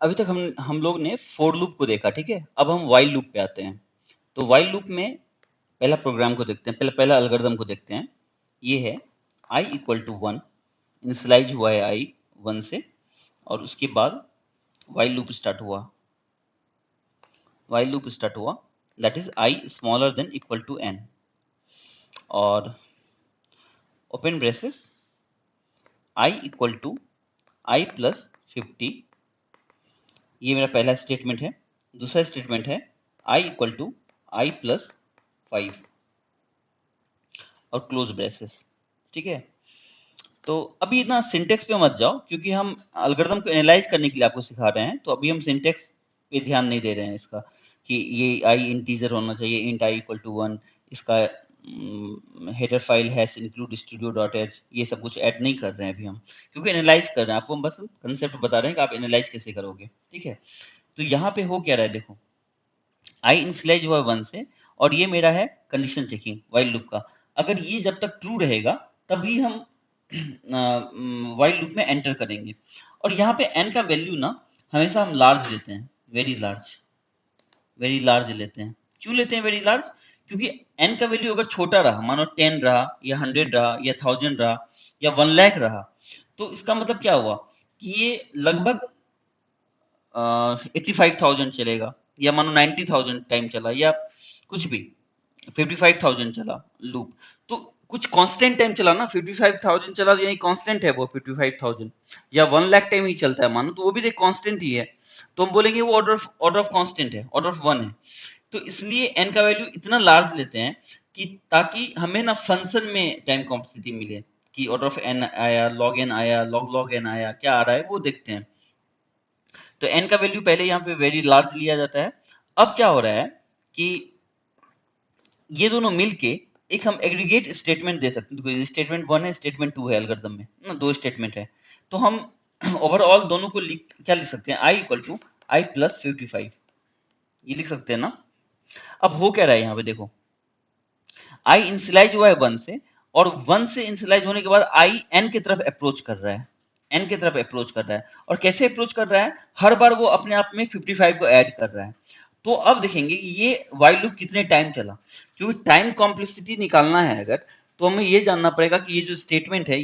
अभी तक हम लोग ने फोर लूप को देखा, ठीक है। अब हम वाइल लूप पे आते हैं। तो वाइल लूप में पहला प्रोग्राम को देखते हैं, पहला एल्गोरिथम को देखते हैं। ये है i इक्वल टू 1, इनिशियलाइज हुआ है i 1 से, और उसके बाद वाइल लूप स्टार्ट हुआ। वाइल लूप स्टार्ट हुआ, that is i smaller than equal to n, और open braces i equal to i plus 50, ये मेरा पहला स्टेटमेंट है। दूसरा स्टेटमेंट है i equal to i plus 5 और क्लोज ब्रेसेस, ठीक है। तो अभी इतना सिंटेक्स पे मत जाओ, क्योंकि हम एल्गोरिथम को एनालाइज करने के लिए आपको सिखा रहे हैं। तो अभी हम सिंटेक्स पे ध्यान नहीं दे रहे हैं इसका, कि ये i इंटीजर होना चाहिए, इंट i इक्वल टू 1, इसका header file hash include studio dot H, ये सब कुछ ऐड नहीं कर रहे हैं अभी हम, क्योंकि एनालाइज कर रहे हैं। आपको हम बस कंसेप्ट बता रहे हैं कि आप एनालाइज कैसे करोगे, ठीक है। तो यहाँ पे हो क्या रहा है, देखो i इनिशियलाइज हुआ 1 से, और ये मेरा है कंडीशन चेकिंग वाइल लूप का। अगर ये जब तक ट्रू रहेगा तभी हम वाइल लूप में एंटर करेंगे। और यहाँ पे n का वैल्यू ना हमेशा हम लार्ज लेते हैं, वेरी लार्ज लेते हैं। क्यों लेते हैं वेरी लार्ज? क्योंकि n का वैल्यू अगर छोटा रहा, मानो 10 रहा या 100 रहा या 1000 रहा या 1 लाख रहा, तो इसका मतलब क्या हुआ कि ये लगभग 85,000 चलेगा, या मानो 90,000 टाइम चला, या कुछ भी 55,000 चला लूप, तो कुछ कांस्टेंट टाइम चला ना। 55,000 चला तो यही कांस्टेंट है वो 55,000, या 1 लाख टाइम ही चलता है मानो, तो वो भी एक कांस्टेंट ही है। तो हम बोलेंगे वो ऑर्डर ऑफ कांस्टेंट है, ऑर्डर ऑफ 1 है। तो इसलिए n का वैल्यू इतना लार्ज लेते हैं कि ताकि हमें ना फंक्शन में टाइम कॉम्प्लेक्सिटी मिले, कि ऑर्डर ऑफ n आया, log n आया, log n आया, क्या आ रहा है वो देखते हैं। तो n का वैल्यू पहले यहाँ पे वेरी लार्ज लिया जाता है। अब क्या हो रहा है कि ये दोनों मिलके एक हम एग्रीगेट स्टेटमेंट दे सकते हैं। स्टेटमेंट 1 है, स्टेटमेंट 2 है, एल्गोरिथम में ना 2 स्टेटमेंट है। तो हम ओवरऑल दोनों को क्या लिख सकते हैं, i equal to i plus 55, ये लिख सकते हैं ना। अब हो क्या रहा है यहाँ पे, देखो i इनिशियलाइज हुआ है 1 से, और 1 से इनिशियलाइज होने के बाद i n की तरफ अप्रोच कर रहा है, n की तरफ अप्रोच कर रहा है। और कैसे अप्रोच कर रहा है, हर बार वो अपने आप में 55 को ऐड कर रहा है। तो अब देखेंगे ये while लूप कितने टाइम चला, क्योंकि टाइम कॉम्प्लेक्सिटी निकालना है अगर, तो हमें ये जानना पड़ेगा कि ये जो स्टेटमेंट है,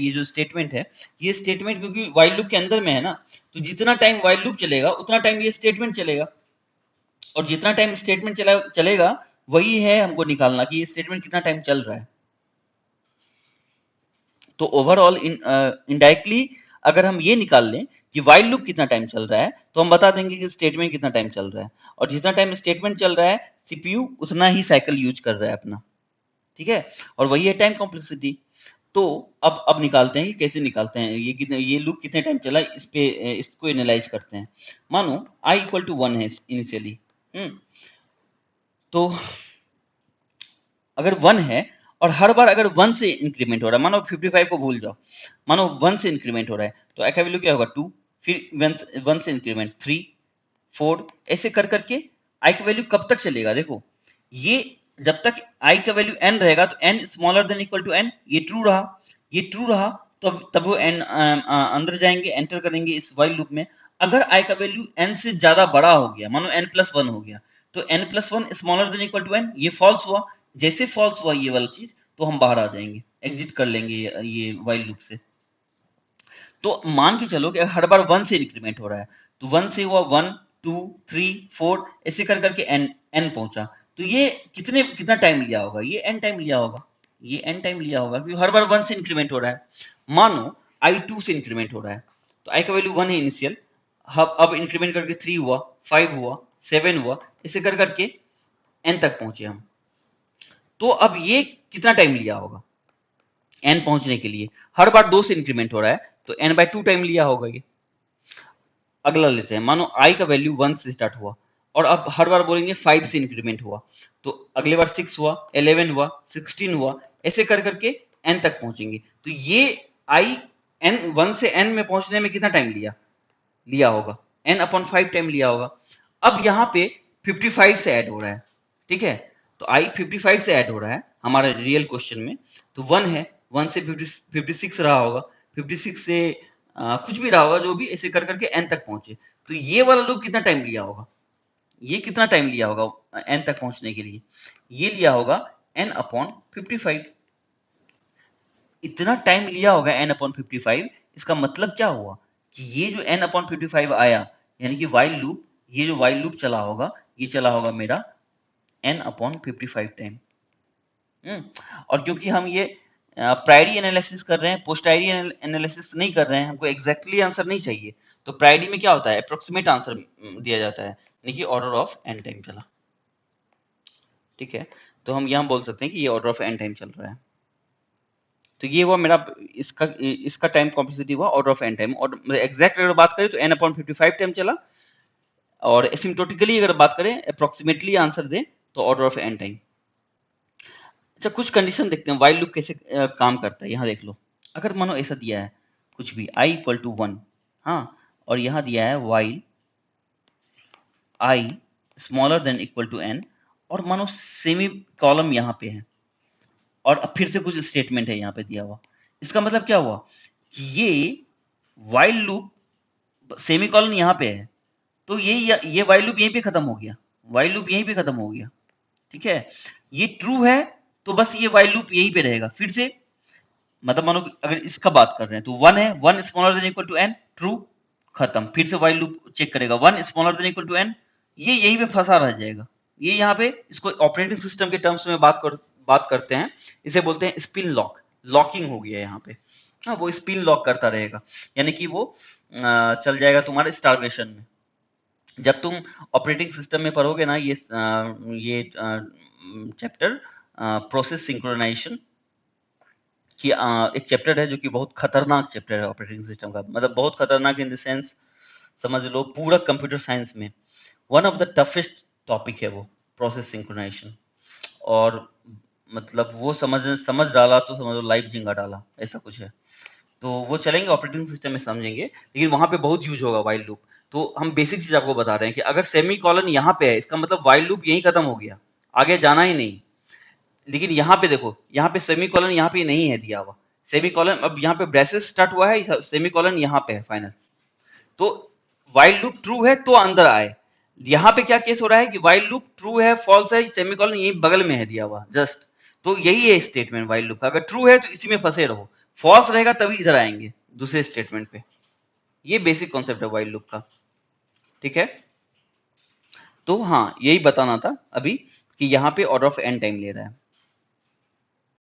ये स्टेटमेंट क्योंकि while लूप के अंदर में है ना, तो जितना टाइम while लूप चलेगा उतना टाइम ये स्टेटमेंट चलेगा, और जितना टाइम स्टेटमेंट चलेगा वही है हमको निकालना कि ये स्टेटमेंट कितना टाइम चल रहा है। तो ओवरऑल इनडायरेक्टली अगर हम ये निकाल लें कि वाइल लूप कितना टाइम चल रहा है, तो हम बता देंगे कि स्टेटमेंट कितना टाइम चल रहा है, और जितना टाइम स्टेटमेंट चल रहा है सीपीयू उतना ही साइकिल यूज कर रहा है अपना, ठीक है। और वही है टाइम कॉम्प्लेक्सिटी। तो अब निकालते हैं कि कैसे निकालते हैं, ये लूप कितने टाइम चला, इस पे इसको एनालाइज करते हैं। मानो i इक्वल टू 1 है इनिशियली, तो अगर 1 है और हर बार अगर 1 से इंक्रीमेंट हो रहा है, मानो 55 को भूल जाओ, मानो 1 से इंक्रीमेंट हो रहा है, तो आई का वैल्यू क्या होगा 2, फिर 1 से इंक्रीमेंट 3, 4, ऐसे कर करके आई का वैल्यू कब तक चलेगा। देखो ये जब तक आई का वैल्यू n रहेगा, तो n smaller than equal to n, ये ट्रू रहा, तब वो n अंदर जाएंगे, एंटर करेंगे इस वाइल लूप में। अगर आई का वैल्यू n से ज्यादा बड़ा हो गया, मानो n प्लस 1 हो गया, तो n plus 1 smaller than equal to n, ये फॉल्स हुआ। जैसे फॉल्स हुआ ये वाला चीज, तो हम बाहर आ जाएंगे, एग्जिट कर लेंगे ये वाइल लूप से। तो मान के चलो कि हर बार 1 से इंक्रीमेंट हो रहा है, तो 1 से हुआ 1, 2, 3, 4, ऐसे कर करके n पहुंचा। तो ये कितना टाइम लिया होगा, ये n टाइम लिया होगा, क्योंकि हर बार 1 से इंक्रीमेंट हो रहा है। मानो i 2 से इंक्रीमेंट हो रहा है, तो i का वैल्यू 1 है इनिशियल, अब इंक्रीमेंट करके 3 हुआ, 5 हुआ, 7 हुआ, ऐसे कर करके n तक पहुंचे हम। तो अब ये कितना टाइम लिया होगा n पहुंचने के लिए, हर बार 2 से इंक्रीमेंट हो रहा है, तो n बाय 2 टाइम लिया होगा ये। अगला लेते हैं, मानो i का वैल्यू 1 से स्टार्ट हुआ, और अब हर बार बोलेंगे 5 से इंक्रीमेंट हुआ, तो अगले बार 6 हुआ, 11 हुआ, 16 हुआ, ऐसे कर करके n तक पहुंचेंगे। तो ये i n 1 से n में पहुंचने में कितना टाइम लिया होगा, n अपॉन 5 टाइम लिया होगा। अब यहाँ पे 55 से ऐड हो रहा है, ठीक है। तो i 55 से ऐड हो रहा है हमारे रियल क्वेश्चन में, तो 1 है, 1 से 56 रहा होगा, 56 से कुछ भी रहा होगा, जो भी ऐसे कर करके n तक पहुंचे, तो ये वाला लूप कितना टाइम लिया होगा, ये कितना टाइम लिया होगा n तक पहुंचने के लिए, ये लिया होगा n अपॉन 55। इतना टाइम लिया होगा n अपॉन 55। इसका मतलब क्या हुआ कि ये जो n अपॉन 55 आया, यानी कि वाइल लूप, ये जो वाइल लूप चला होगा, ये चला होगा मेरा n अपॉन 55 टाइम। और क्योंकि हम ये प्रायोरिटी एनालिसिस कर रहे हैं, पोस्टैरिटी एनालिसिस नहीं कर रहे हैं, हमको एग्जैक्टली आंसर नहीं चाहिए, तो प्रायोरिटी में क्या होता है, अप्रोक्सीमेट आंसर दिया जाता है, यानी ऑर्डर ऑफ n टाइम चला। ठीक है, तो हम यहाँ बोल सकते हैं कि ये ऑर्डर ऑफ n टाइम चल रहा है। तो ये हुआ मेरा इसका टाइम कॉम्प्लेक्सिटी हुआ ऑर्डर ऑफ n टाइम, और एग्जैक्ट अगर बात करें तो n अपॉन 55 टाइम चला, और एसिम्प्टोटिकली अगर बात करें, अप्रोक्सीमेटली आंसर दें, तो ऑर्डर ऑफ n टाइम। अच्छा, कुछ कंडीशन देखते हैं वाइल लूप कैसे काम करता है। यहाँ देख लो, अगर मानो ऐसा दिया है कुछ भी i इक्वल टू 1, हाँ, और यहाँ दिया है while i smaller than equal to n, और मानो सेमी कॉलम यहाँ पे है, और अब फिर से कुछ स्टेटमेंट है यहाँ पे दिया हुआ। इसका मतलब क्या हुआ कि ये वाइल लूप सेमी कॉलन यहाँ पे है, तो ये वाइल लूप यहीं पे खत्म हो गया, वाइल लूप यहीं पे खत्म हो गया। ठीक है, ये ट्रू है तो बस ये वाइल लूप यहीं पे रहेगा। फिर से मतलब मानो अगर इसका बात कर रहे हैं तो 1 है, 1 smaller than equal to n, true, खत्म। फिर से वाइल लूप चेक करेगा, 1 smaller than equal to n, ये यहीं पे फंसा रह जाएगा। ये यहाँ पे इसको ऑपरेटिंग सिस्टम के टर्म्स में बात करते हैं, इसे बोलते हैं स्पिन लॉक, लॉकिंग हो गया यहाँ पे। हाँ, वो स्पिन लॉक करता रहेगा, यानी कि वो चल जाएगा तुम्हारे स्टारवेशन में। जब तुम ऑपरेटिंग सिस्टम में पढ़ोगे ना ये चैप्टर प्रोसेस सिंक्रोनाइजेशन कि एक चैप्टर है जो कि बहुत खतरनाक चैप्टर है ऑपरेटिंग सिस्टम का, मतलब बहुत खतरनाक इन द सेंस समझ लो पूरा कंप्यूटर साइंस में one of the toughest topic है वो प्रोसेस सिंक्रोनाइजेशन। और मतलब वो समझ डाला तो समझ लो लाइफ जिंगा डाला, ऐसा कुछ है। तो वो चलेंगे ऑपरेटिंग सिस्टम में समझेंगे, लेकिन वहां पे बहुत यूज होगा वाइल लूप। तो हम बेसिक चीज आपको बता रहे हैं कि अगर सेमी कॉलन यहाँ पे है, इसका मतलब वाइल लूप यहीं खत्म हो गया, आगे जाना ही नहीं। लेकिन यहाँ पे देखो, यहाँ पे सेमी कॉलन यहाँ पे नहीं है दिया हुआ, सेमी कॉलन अब यहाँ पे ब्रेसेस स्टार्ट हुआ है, सेमी कॉलन यहाँ पे है फाइनल। तो वाइल लूप ट्रू है तो अंदर आए। यहाँ पे क्या केस हो रहा है कि वाइल लूप ट्रू है, फॉल्स है, सेमी कॉलन यही बगल में है दिया हुआ जस्ट। तो यही है स्टेटमेंट वाइल लूप का, अगर ट्रू है तो इसी में फंसे रहो, फॉल्स रहेगा तभी इधर आएंगे दूसरे स्टेटमेंट पे। ये बेसिक कॉन्सेप्ट है वाइल लूप का। ठीक है, तो हाँ, यही बताना था अभी कि यहाँ पे ऑर्डर ऑफ n टाइम ले रहा है।